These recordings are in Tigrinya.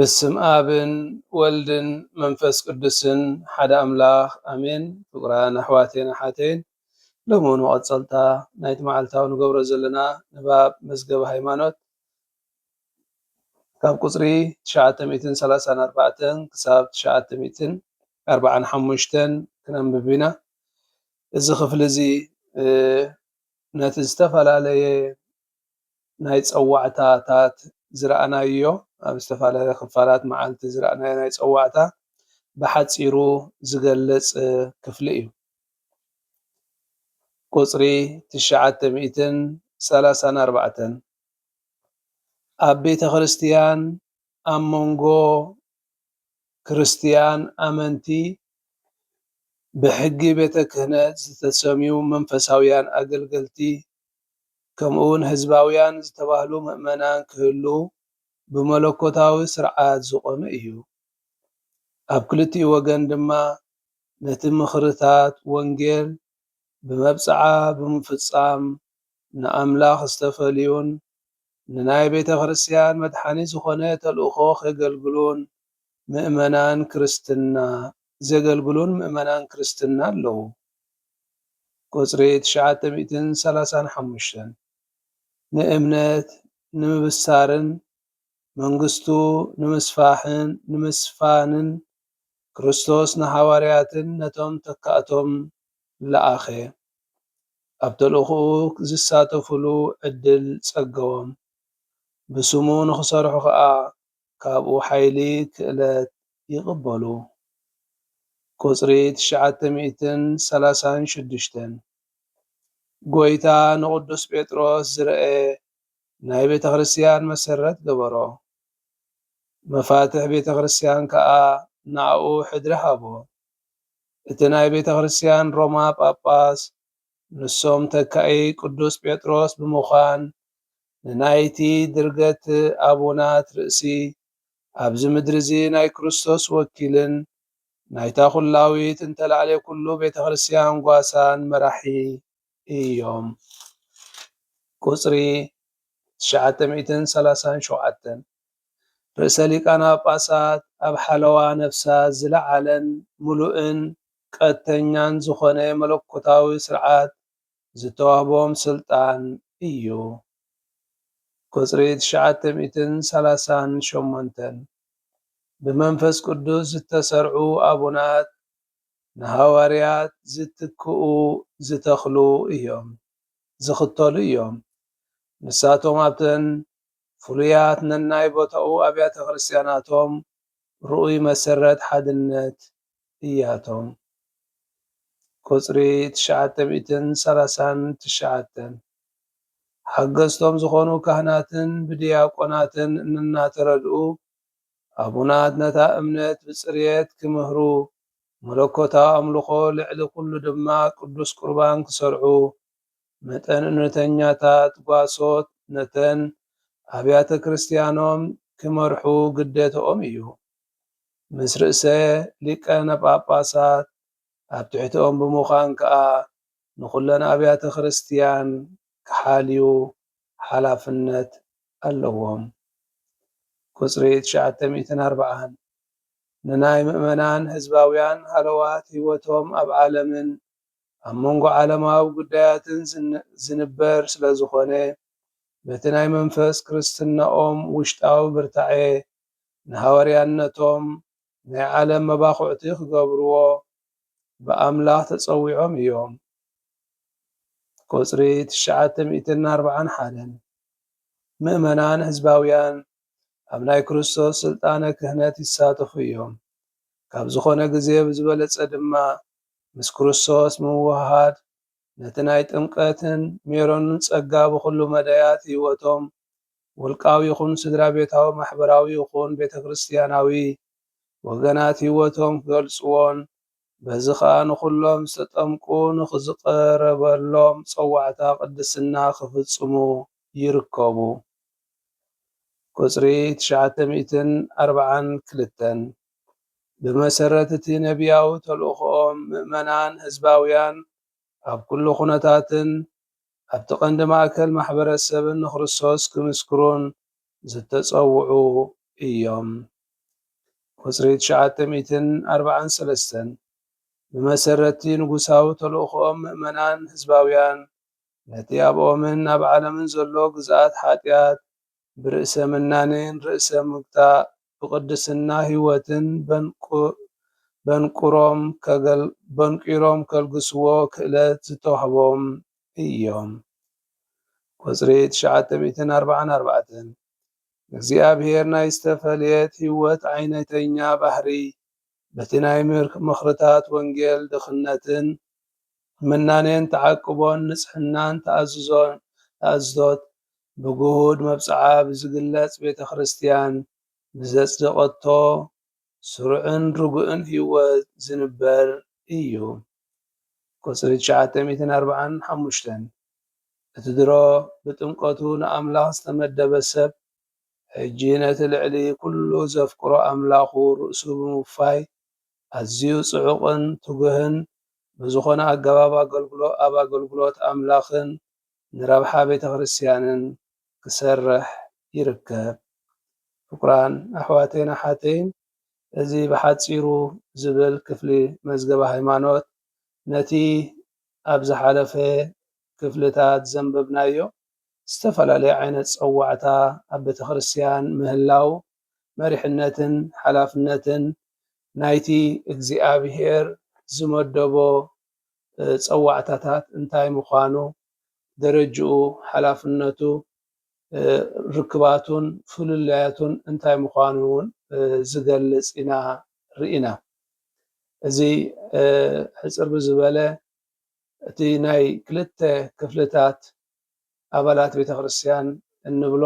በስም አብን ወልድን መንፈስ ቅዱስን ሓደ አምላኽ አሜን። ፍቁራን አሕዋቴን ሓተይን ሎሙን መቐፀልታ ናይቲ መዓልታዊ ንገብሮ ዘለና ንባብ መዝገበ ሃይማኖት ካብ ቁፅሪ 934 ክሳብ 945 ክነንብብ ኢና። እዚ ክፍሊ እዚ ነቲ ዝተፈላለየ ናይ ፀዋዕታታት ዝረአናዮ ኣብ ዝተፈላለየ ክፋላት መዓልቲ ዝረአናዮ ናይ ፀዋዕታ ብሓፂሩ ዝገልፅ ክፍሊ እዩ። ቁፅሪ 934 ኣብ ቤተ ክርስቲያን ኣብ መንጎ ክርስቲያን ኣመንቲ ብሕጊ ቤተ ክህነት ዝተሰምዩ መንፈሳውያን ኣገልገልቲ ከምኡ እውን ህዝባውያን ዝተባህሉ ምእመናን ክህሉ ብመለኮታዊ ስርዓት ዝቆመ እዩ። ኣብ ክልቲኡ ወገን ድማ ነቲ ምኽርታት ወንጌል ብመብፅዓ ብምፍፃም ንኣምላኽ ዝተፈልዩን ንናይ ቤተ ክርስቲያን መድሓኒት ዝኾነ ተልእኾ ከገልግሉን ዘገልግሉን ምእመናን ክርስትና ኣለዉ። ቁፅሪ 935 ንእምነት ንምብሳርን መንግስቱ ንምስፋንን ክርስቶስ ንሓዋርያትን ነቶም ተካእቶም ለኣኸ ኣብ ተልእኽኡ ዝሳተፍሉ ዕድል ፀገቦም ብስሙ ንክሰርሑ ከዓ ካብኡ ሓይሊ ክእለት ይቕበሉ። ቁፅሪ 936 ጎይታ ንቅዱስ ጴጥሮስ ዝርአ ናይ ቤተ ክርስቲያን መሰረት ገበሮ። መፋትሕ ቤተ ክርስቲያን ከዓ ንዕኡ ሕድሪ ሃቦ። እቲ ናይ ቤተ ክርስቲያን ሮማ ጳጳስ ንሶም ተካኢ ቅዱስ ጴጥሮስ ብምዃን ንናይቲ ድርገት ኣቡናት ርእሲ ኣብዚ ምድሪ እዚ ናይ ክርስቶስ ወኪልን ናይታ ኩላዊት እንተላዕለ ኩሉ ቤተ ክርስቲያን ጓሳን መራሒ እዮም። ቁፅሪ 937 ርእሰ ሊቃነ ጳጳሳት ኣብ ሓለዋ ነፍሳት ዝለዓለን ሙሉእን ቀጥተኛን ዝኾነ መለኮታዊ ስርዓት ዝተዋህቦም ስልጣን እዩ። ቁፅሪ 938 ብመንፈስ ቅዱስ ዝተሰርዑ ኣቡናት ንሃዋርያት ዝኽተሉ እዮም። ንሳቶም ኣብተን ፍሉያት ነናይ ቦታኡ ኣብያተ ክርስቲያናቶም ርኡይ መሰረት ሓድነት እያቶም። ቁፅሪ 939 ሓገዝቶም ዝኾኑ ካህናትን ብድያቆናትን እናተረድኡ ኣቡናት ነታ እምነት ብፅርየት ክምህሩ መለኮታዊ ኣምልኾ ልዕሊ ኩሉ ድማ ቅዱስ ቁርባን ክሰርዑ መጠን እውነተኛታት ጓሶት ነተን ኣብያተ ክርስቲያኖም ክመርሑ ግዴትኦም እዩ። ምስ ርእሰ ሊቃነ ጳጳሳት ኣብ ትሕቲኦም ብምዃን ከዓ ንኩለን ኣብያተ ክርስቲያን ክሓልዩ ሓላፍነት ኣለዎም። ቁፅሪ 940 ንናይ ምእመናን ህዝባውያን ሃለዋት ህይወቶም ኣብ ዓለምን ኣብ መንጎ ዓለማዊ ጉዳያትን ዝንበር ስለ ዝኾነ በቲ ናይ መንፈስ ክርስትናኦም ውሽጣዊ ብርታዐ ንሃዋርያነቶም ናይ ዓለም መባኽዕቲ ክገብርዎ ብኣምላኽ ተፀዊዖም እዮም። ቁፅሪ 941 ምእመናን ህዝባውያን ኣብ ናይ ክርስቶስ ስልጣነ ክህነት ይሳተፉ እዮም። ካብ ዝኾነ ግዜ ብዝበለፀ ድማ ምስ ክርስቶስ ምውህሃድ ነቲ ናይ ጥምቀትን ሜሮንን ፀጋ ብኩሉ መዳያት ህይወቶም ውልቃዊ ይኹን ስድራ ቤታዊ ማሕበራዊ ይኹን ቤተ ክርስቲያናዊ ወገናት ህይወቶም ክገልፅዎን በዚ ከዓ ንኩሎም ዝተጠምቁ ንክዝቀረበሎም ፀዋዕታ ቅድስና ክፍፅሙ ይርከቡ። ቁፅሪ 942 ብመሰረት እቲ ነቢያዊ ተልእኽኦም ምእመናን ህዝባውያን ኣብ ኩሉ ኩነታትን ኣብቲ ቀንዲ ማእከል ማሕበረሰብን ንክርስቶስ ክምስክሩን ዝተፀውዑ እዮም። ቁጽሪ 943 ብመሰረቲ ንጉሳዊ ተልእኾኦም ምእመናን ህዝባውያን ነቲ ኣብኦምን ኣብ ዓለምን ዘሎ ግዝኣት ኃጢአት ብርእሰ ምናኔን ርእሰ ምግታእ ብቅድስና ህይወትን በንቂሮም ከልግስዎ ክእለት ዝተውህቦም እዮም። ቁጽሪ 944 እግዚአብሔር ናይ ዝተፈልየት ህይወት ዓይነተኛ ባህሪ በቲ ናይ ምኽርታት ወንጌል ድኽነትን ምናኔን ተዓቅቦን ንጽሕናን ተኣዝዞት ብጉሁድ መብጽዓ ብዝግለጽ ቤተ ክርስቲያን ብዘጽደቐቶ ስሩዕን ርጉእን ህይወት ዝንበር እዩ። ቁጽሪ 945 እቲ ድሮ ብጥምቀቱ ንኣምላኽ ዝተመደበ ሰብ ሕጂ ነቲ ልዕሊ ኩሉ ዘፍቅሮ ኣምላኹ ርእሱ ብምውፋይ ኣዝዩ ጽዑቕን ትጉህን ብዝኾነ ኣገባብ ኣብ ኣገልግሎት ኣምላኽን ንረብሓ ቤተ ክርስቲያንን ክሰርሕ ይርከብ። ፍቁራን ኣሕዋተይን ኣሓተይን እዚ ብሓፂሩ ዝብል ክፍሊ መዝገበ ሃይማኖት ነቲ ኣብ ዝሓለፈ ክፍልታት ዘንበብናዮ ዝተፈላለየ ዓይነት ፀዋዕታ ኣብ ቤተ ክርስቲያን ምህላው መሪሕነትን ሓላፍነትን ናይቲ እግዚኣብሔር ዝመደቦ ፀዋዕታታት እንታይ ምዃኑ ደረጅኡ ሓላፍነቱ ርክባቱን ፍልልያቱን እንታይ ምዃኑ እውን ዝገልጽ ኢና ርኢና። እዚ ሕፅር ብዝበለ እቲ ናይ ክልተ ክፍልታት ኣባላት ቤተ ክርስቲያን እንብሎ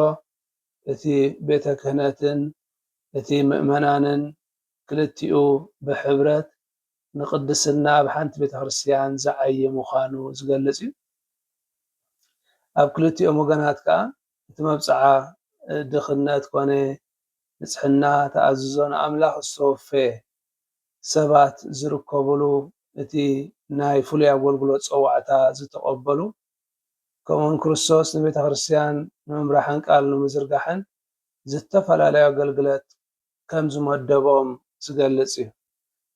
እቲ ቤተ ክህነትን እቲ ምእመናንን ክልቲኡ ብሕብረት ንቅድስና ኣብ ሓንቲ ቤተ ክርስቲያን ዝዓዪ ምዃኑ ዝገልጽ እዩ። ኣብ ክልቲኦም ወገናት ከዓ እቲ መብጽዓ ድኽነት ኮነ ንጽሕና ተኣዝዞ ንኣምላኽ ዝተወፈየ ሰባት ዝርከብሉ እቲ ናይ ፍሉይ ኣገልግሎት ፀዋዕታ ዝተቐበሉ ከምኡውን ክርስቶስ ንቤተ ክርስቲያን ንምምራሕን ቃል ንምዝርጋሕን ዝተፈላለዩ ኣገልግሎት ከም ዝመደቦም ዝገልጽ እዩ።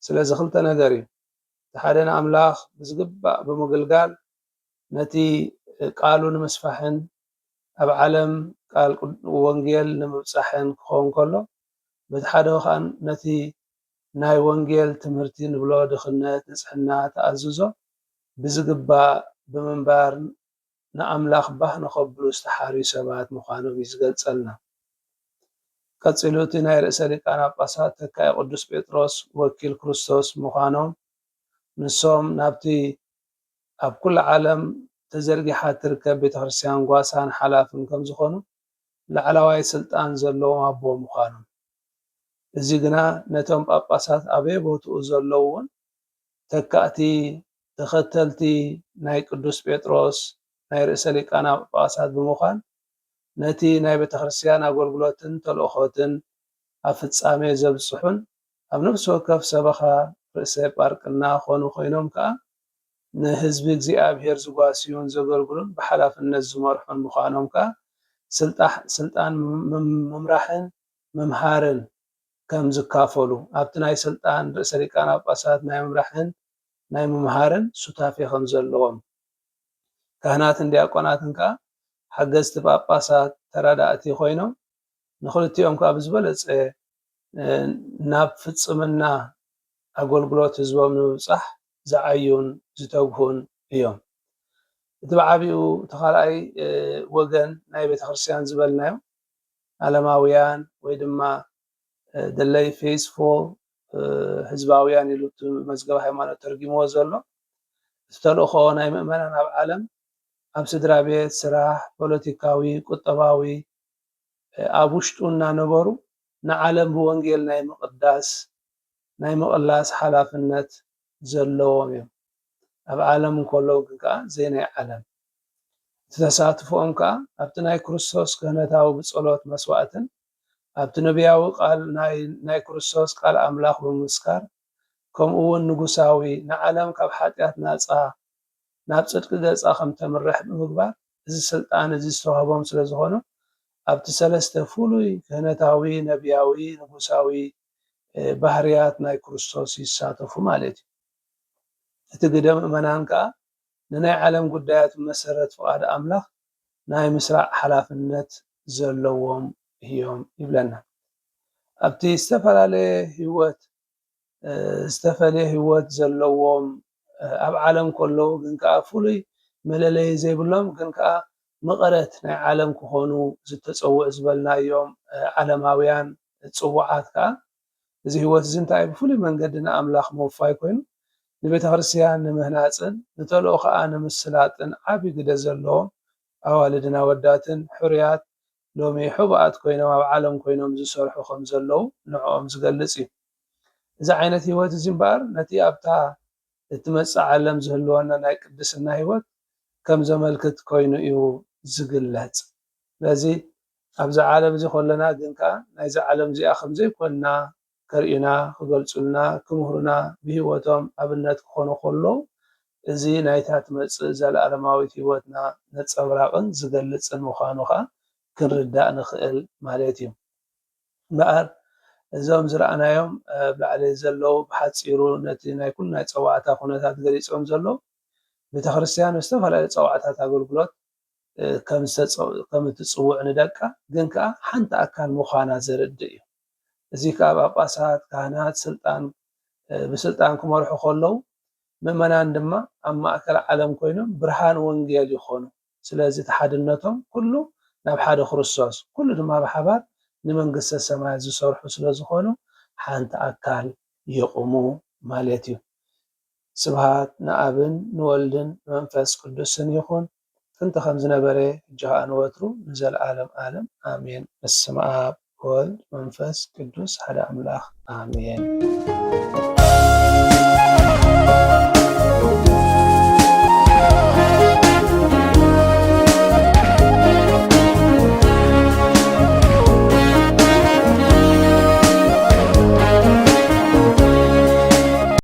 ስለዚ ክልተ ነገር እዩ። እቲ ሓደ ንኣምላኽ ብዝግባእ ብምግልጋል ነቲ ቃሉ ንምስፋሕን ኣብ ዓለም ቃል ወንጌል ንምብጻሕን ክኸውን ከሎ በቲ ሓደ ከዓ ነቲ ናይ ወንጌል ትምህርቲ ንብሎ ድኽነት ንጽሕና ተኣዝዞ ብዝግባእ ብምንባር ንኣምላኽ ባህ ነኸብሉ ዝተሓርዩ ሰባት ምዃኖም እዩ ዝገልጸልና። ቀፂሉ እቲ ናይ ርእሰ ሊቃነ ጳጳሳት ተካይ ቅዱስ ጴጥሮስ ወኪል ክርስቶስ ምዃኖም ንሶም ናብቲ ኣብ ኩሉ ዓለም ተዘርጊሓ ትርከብ ቤተ ክርስቲያን ጓሳን ሓላፍን ከም ዝኾኑ ላዕለዋይ ስልጣን ዘለዎም ኣቦ ምዃኖም እዚ ግና ነቶም ጳጳሳት ኣበይ ቦትኡ ዘለዉ እውን ተካእቲ ተኸተልቲ ናይ ቅዱስ ጴጥሮስ ናይ ርእሰ ሊቃነ ጳጳሳት ብምዃን ነቲ ናይ ቤተ ክርስቲያን ኣገልግሎትን ተልእኾትን ኣብ ፍጻሜ ዘብጽሑን ኣብ ነፍሲ ወከፍ ሰበኻ ርእሰ ጳርቅና ኾኑ ኮይኖም ከዓ ንህዝቢ እግዚኣብሔር ዝጓስዩን ዘገልግሉን ብሓላፍነት ዝመርሑን ምዃኖም ከዓ ስልጣን ምምራሕን ምምሃርን ከም ዝካፈሉ ኣብቲ ናይ ስልጣን ርእሰ ሊቃነ ጳጳሳት ናይ ምምራሕን ናይ ምምሃርን ሱታፌ ከም ዘለዎም ካህናትን ዲያቆናትን ከዓ ሓገዝቲ ጳጳሳት ተራዳእቲ ኮይኖም ንኽልቲኦም ከዓ ብዝበለፀ ናብ ፍጽምና ኣገልግሎት ህዝቦም ንምብጻሕ ዝዓዩን ዝተግሁን እዮም። እቲ ብዓቢኡ እቲ ካልኣይ ወገን ናይ ቤተ ክርስቲያን ዝበልናዮ ዓለማውያን ወይ ድማ the lay faithful ህዝባውያን ኢሉ መዝገበ ሃይማኖት ተርጊምዎ ዘሎ ዝተልእኾ ናይ ምእመናን ኣብ ዓለም ኣብ ስድራ ቤት ስራሕ ፖለቲካዊ ቁጠባዊ ኣብ ውሽጡ እናነበሩ ንዓለም ብወንጌል ናይ ምቕዳስ ናይ ምቕላስ ሓላፍነት ዘለዎም እዮም። ኣብ ዓለም እንከለዉ ግን ከዓ ዘይናይ ዓለም እቲ ተሳትፎኦም ከዓ ኣብቲ ናይ ክርስቶስ ክህነታዊ ብጸሎት መስዋዕትን ኣብቲ ነቢያዊ ቃል ናይ ክርስቶስ ቃል ኣምላኽ ብምስካር ከምኡ እውን ንጉሳዊ ንዓለም ካብ ሓጢአት ናፃ ናብ ጽድቂ ገጻ ከም ተምርሕ ብምግባር እዚ ስልጣን እዚ ዝተዋህቦም ስለ ዝኾኑ ኣብቲ ሰለስተ ፍሉይ ክህነታዊ ነቢያዊ ንጉሳዊ ባህርያት ናይ ክርስቶስ ይሳተፉ ማለት እዩ። እቲ ግደ ምእመናን ከዓ ንናይ ዓለም ጉዳያት መሰረት ፍቃድ ኣምላኽ ናይ ምስራዕ ሓላፍነት ዘለዎም እዮም ይብለና። ኣብቲ ዝተፈለየ ህይወት ዘለዎም ኣብ ዓለም ከለዉ ግን ከዓ ፍሉይ መለለይ ዘይብሎም ግን ከዓ መቐረት ናይ ዓለም ክኾኑ ዝተፀውዕ ዝበልናዮም ዓለማውያን ፅዋዓት ከዓ እዚ ህይወት እዚ እንታይ ብፍሉይ መንገዲ ንኣምላኽ ምውፋይ ኮይኑ ንቤተ ክርስቲያን ንምህናፅን ንተልእኮ ከዓ ንምስላጥን ዓብይ ግደ ዘለዎም ኣዋልድን ኣወዳትን ሕሩያት ሎሚ ሕቡኣት ኮይኖም ኣብ ዓለም ኮይኖም ዝሰርሑ ከም ዘለዉ ንዕኦም ዝገልፅ እዩ። እዚ ዓይነት ህይወት እዚ እምበኣር ነቲ ኣብታ እትመፅእ ዓለም ዝህልወና ናይ ቅድስና ህይወት ከም ዘመልክት ኮይኑ እዩ ዝግለፅ። ስለዚ ኣብዚ ዓለም እዚ ከለና ግን ከዓ ናይዚ ዓለም እዚኣ ከም ዘይኮንና ከርእዩና ክገልፁልና ክምህሩና ብሂወቶም ኣብነት ክኾኑ ከለዉ እዚ ናይታ ትመፅእ ዘለኣለማዊት ሂወትና ነፀብራቕን ዝገልፅን ምዃኑ ከዓ ክንርዳእ ንኽእል ማለት እዩ። እምበኣር እዞም ዝረኣናዮም ኣብ ላዕሊ ዘለው ብሓፂሩ ነቲ ናይ ኩሉ ናይ ፀዋዕታ ኩነታት ገሊፆም ዘለው ቤተክርስትያን ዝተፈላለዩ ፀዋዕታት ኣገልግሎት ከም እትፅውዕ ንደቃ ግን ከዓ ሓንቲ ኣካል ምዃና ዘርድእ እዩ። እዚ ከዓ ጳጳሳት ካህናት ብስልጣን ክመርሑ ከለዉ ምእመናን ድማ ኣብ ማእከል ዓለም ኮይኖም ብርሃን ወንጌል ይኾኑ። ስለዚ ተሓድነቶም ኩሉ ናብ ሓደ ክርስቶስ ኩሉ ድማ ብሓባር ንመንግስተ ሰማያት ዝሰርሑ ስለዝኾኑ ሓንቲ ኣካል ይቕሙ ማለት እዩ። ስብሃት ንኣብን ንወልድን ንመንፈስ ቅዱስን ይኹን ጥንቲ ከም ዝነበረ ሕጂ ከዓ ንወትሩ ንዘለኣለም ዓለም ኣሜን። በስመ አብ ወወልድ መንፈስ ቅዱስ ሓደ ኣምላኽ ኣሜን።